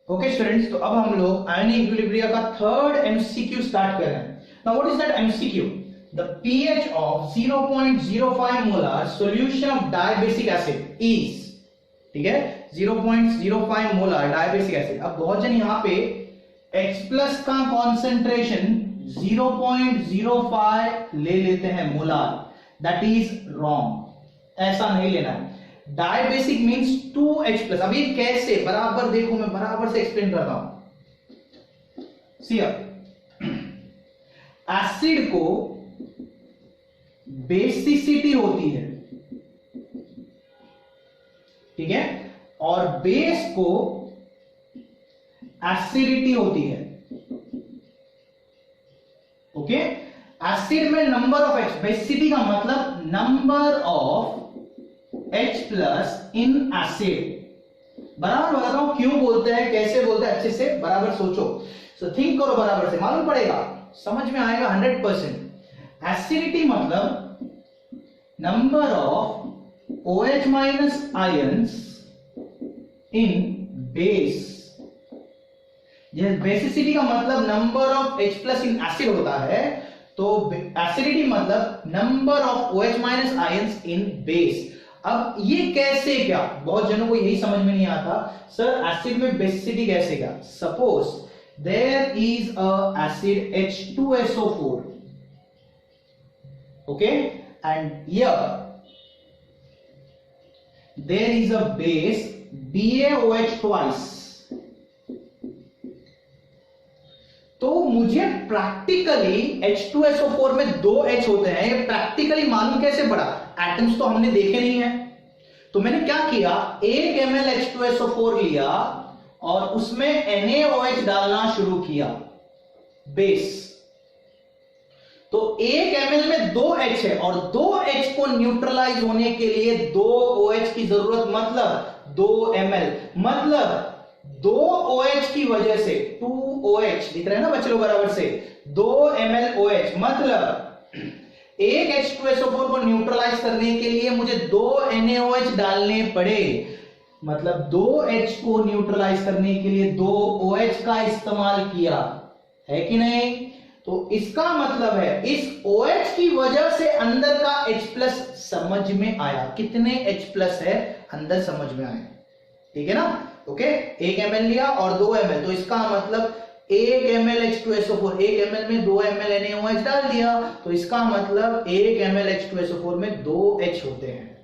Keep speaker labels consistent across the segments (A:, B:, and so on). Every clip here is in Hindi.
A: ओके स्टूडेंट्स, तो अब हम लोग आयनिक इक्विलिब्रिया का थर्ड एमसीक्यू स्टार्ट कर रहे हैं। Now what is that MCQ? The pH of 0.05 molar solution of dibasic acid is, ठीक है, 0.05 मोलर डायबेसिक एसिड। अब बहुत जन यहां पे H प्लस का कॉन्सेंट्रेशन 0.05 ले लेते हैं मोलर, दैट इज रॉन्ग, ऐसा नहीं लेना है। Dibasic means 2H plus. अब ये कैसे, बराबर देखो, मैं बराबर से एक्सप्लेन करता हूं। सी एसिड को बेसिसिटी होती है, ठीक है, और बेस को एसिडिटी होती है। ओके, एसिड में नंबर ऑफ H, बेसिसिटी का मतलब number of H plus in acid. बराबर बता रहा हूं क्यों बोलते हैं, कैसे बोलते हैं, अच्छे से बराबर सोचो, सो थिंक करो, बराबर से मालूम पड़ेगा, समझ में आएगा 100%। एसिडिटी मतलब number of OH minus ions in base. Basicity का मतलब number of H plus in acid होता है, तो एसिडिटी मतलब number of OH minus ions in base. अब ये कैसे, क्या बहुत जनों को यही समझ में नहीं आता, सर एसिड में बेसिसिटी कैसे, क्या? Suppose there is a acid H2SO4, okay, and here there is a base BaOH twice. तो मुझे प्रैक्टिकली H2SO4 में 2 H होते हैं, ये प्रैक्टिकली मालूम कैसे पड़ा? एटम्स तो हमने देखे नहीं है, तो मैंने क्या किया, 1 ml H2SO4 लिया और उसमें NaOH डालना शुरू किया, बेस। तो 1 ml में 2 H है और 2 H को न्यूट्रलाइज होने के लिए 2 OH की जरूरत, मतलब 2 ml, मतलब 2 OH की वजह से 2 OH दिख रहा है ना बच्चे लोग, बराबर से 2 ml OH, मतलब एक H2SO4 को न्यूट्रलाइज करने के लिए मुझे 2 NaOH डालने पड़े, मतलब 2 H को न्यूट्रलाइज करने के लिए 2 OH का इस्तेमाल किया है कि नहीं? तो इसका मतलब है इस OH की वजह से अंदर का H प्लस समझ में आया, कितने H प्लस है अंदर समझ में आया, ठीक है ना? ओके, 1 ml लिया और 2 ml, तो इसका मतलब 1 ml H2SO4, 1 ml में 2 ml NaOH डाल दिया, तो इसका मतलब 1 ml H2SO4 में 2 H होते हैं,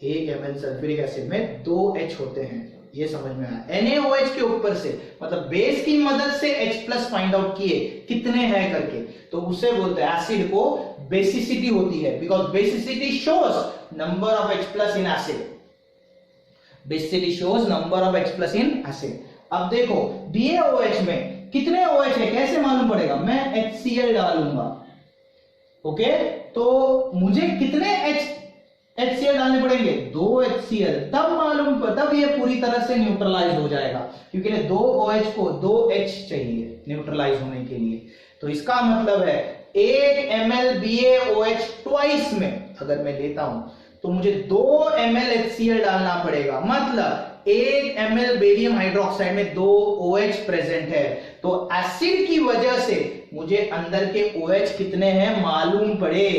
A: 1 ml सल्फ्यूरिक एसिड में 2 H होते हैं, ये समझ में आया। NaOH के ऊपर से, मतलब बेस की मदद से H प्लस फाइंड आउट किए कितने हैं करके, तो उसे बोलते हैं एसिड को बेसिसिटी होती है, because basicity shows number of H plus in acid, basicity shows number of H plus in acid. अब देखो BaOH में कितने OH है, कैसे मालूम पड़ेगा? मैं HCl डालूंगा, ओके, तो मुझे कितने HCl डालने पड़ेंगे? 2 HCl, तब मालूम, तब ये पूरी तरह से न्यूट्रलाइज हो जाएगा, क्योंकि 2 OH को 2 H चाहिए न्यूट्रलाइज होने के लिए। तो इसका मतलब है 1 ml BaOH ट्वाइस में अगर मैं लेता हूं तो मुझे 2 ml HCl डालना पड़ेगा, मतलब 1 ml बेरियम हाइड्रोक्साइड में 2 OH प्रेजेंट है, तो एसिड की वजह से मुझे अंदर के OH कितने हैं मालूम पड़े,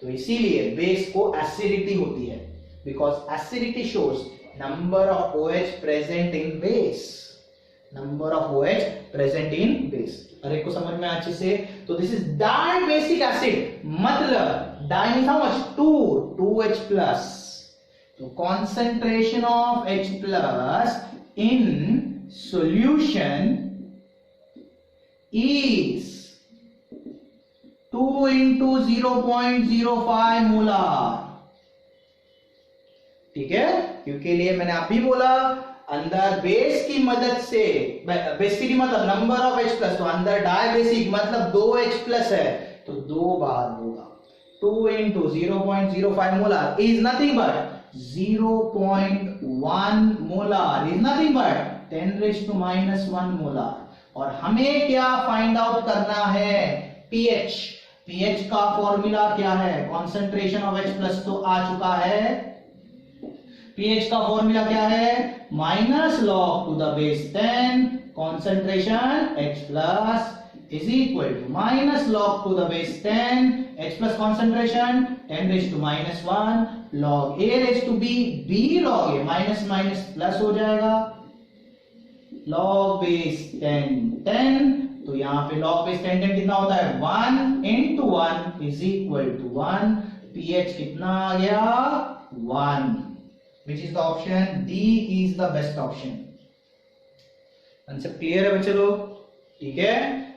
A: तो इसीलिए बेस को एसिडिटी होती है, because acidity shows number of OH present in base, number of OH present in base. अरे को समझ में अच्छे से? तो दिस इज डायबेसिक एसिड, मतलब di means how much? 2H plus, तो concentration of H plus in solution is 2 into 0.05 molar, ठीक है, क्योंकि लिए मैंने अभी बोला अंदर बेस की मदद से, बेसिसिटी मतलब नंबर ऑफ H प्लस, तो अंदर डायबेसिक मतलब 2H प्लस है, तो 2 बार होगा, 2 into 0.05 molar is nothing but 0.1 molar, is nothing but 10⁻⁻1 molar. और हमें क्या फाइंड आउट करना है? pH। pH का फॉर्मूला क्या है? कॉन्सेंट्रेशन ऑफ H प्लस तो आ चुका है, पीएच का फॉर्मूला क्या है? Minus log to the base 10 concentration H plus is equal to minus log to the base 10 H plus concentration 10 raised to minus 1 log A raised to B B log A minus minus plus हो जाएगा log base 10 10 तो यहाँ पे log base 10 10 कितना होता है 1 into 1 is equal to 1 pH कितना आ गया 1 which is the option D is the best option। Answer clear है बच्चे लोग? ठीक है,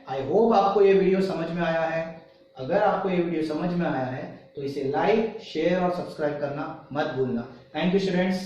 A: आई होप आपको ये वीडियो समझ में आया है। अगर आपको ये वीडियो समझ में आया है तो इसे लाइक शेयर और सब्सक्राइब करना मत भूलना। Thank you students.